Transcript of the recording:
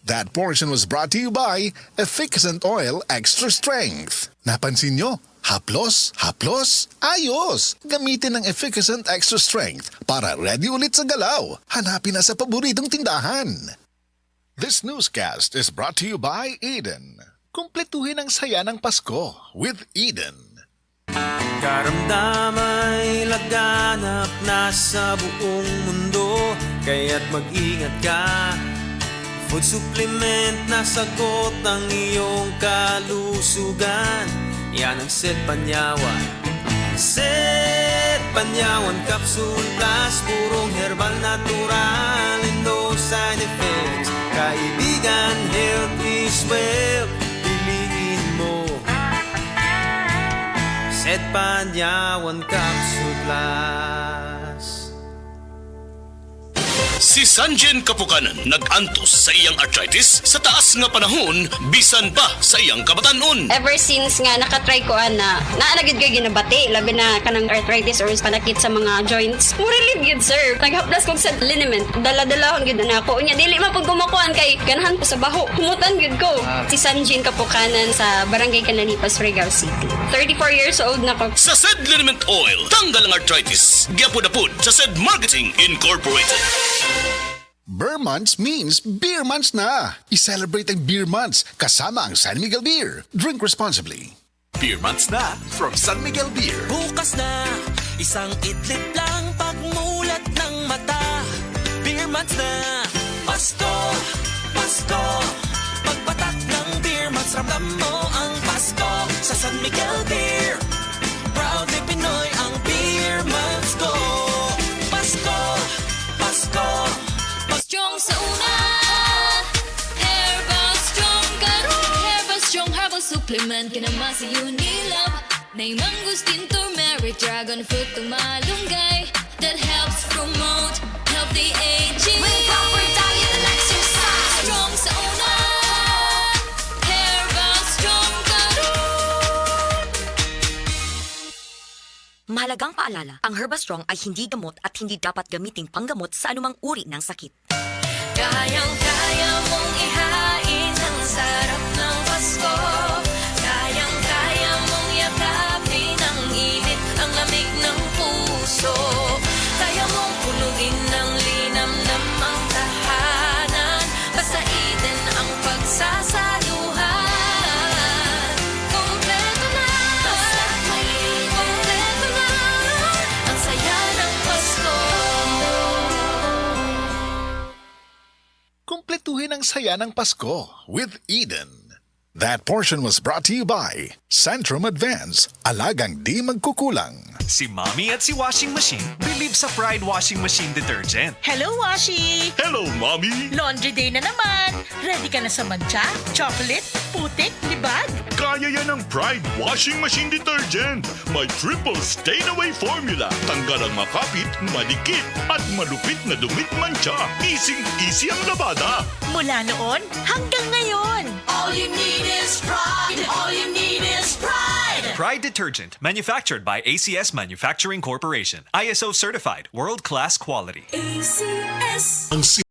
That portion was brought to you by Efficacent Oil Extra Strength. Napansin nyo? Haplos, ayos! Gamitin ng Efficacent Extra Strength para ready ulit sa galaw. Hanapin na sa paboritong tindahan. This newscast is brought to you by Eden. Kumpletuhin ang saya ng Pasko with Eden. Karamdamay laganap na sa buong mundo, kaya't mag-ingat ka. Food supplement na sagot ang iyong kalusugan. Yan ang Set Panyawan. Set Panyawan Capsule Plus, purong herbal natural and no side effects. Kaibigan, health is wealth. Piliin mo Set Panyawan Capsule Plus. Si Sanjen Kapukanan nag-antos sa iyang arthritis sa taas nga panahon bisan pa sa iyang kabatanon. Ever since nga nakatry ko na naanagid ko ginabati, labi na kanang arthritis or panakit sa mga joints. Mo relieve yun, sir. Naghaplas kong sa liniment. Dala-dalahon yun na ako. Unya, dili man pag kumakuan kay ganahan ko sa baho. Humutan yun ko. Si Sanjen Kapukanan sa Barangay Canalipas, Surigao City. 34 years old na ko. Sa Sed Liniment Oil, tanggal ang arthritis. Gyapod-apod sa Sed Marketing Incorporated. Beer Months means beer months na. I-celebrate ang beer months kasama ang San Miguel Beer. Drink responsibly. Beer months na from San Miguel Beer. Bukas na, isang idlip lang pagmulat ng mata. Beer months na, Pasko, Pasko. Pagpatak ng beer months, ramdam mo ang Pasko sa San Miguel Beer. Proudly Pinoy ang beer months ko. Pasko, Pasko. Strong sa una, Herbal Strong karon. Herbal Strong Herbal Supplement kinama sa Unilab. May mangustin, turmeric, dragon fruit, tumalunggay that helps promote healthy aging. With proper diet and exercise. Strong sa una, Herbal Strong karon. Mahalagang paalala, ang Herbastrong ay hindi gamot at hindi dapat gamiting panggamot sa anumang uri ng sakit. Kayang-kaya mong ihain ang sarap ng Pasko. Kayang-kaya mong yakapin ang init, ang lamig ng puso. Kaya mong puluin ng linamnam ang tahanan. Basta Eden ang pagsasaluhan. Kompleto na, kompleto na ang saya ng Pasko. Kumpletuhin ang saya ng Pasko with Eden. That portion was brought to you by Centrum Advance, alagang di magkukulang. Si Mommy at si Washing Machine believe sa Pride Washing Machine Detergent. Hello, Washi! Hello, Mommy! Laundry day na naman! Ready ka na sa matcha, chocolate, putik, libag? Kaya yan ang Pride Washing Machine Detergent. May triple stain-away formula. Tanggal ang makapit, madikit, at malupit na dumit mancha. Easy ang labada. Mula noon hanggang ngayon! All you need is pride. All you need is pride. Pride Detergent, manufactured by ACS Manufacturing Corporation. ISO certified, world-class quality. ACS.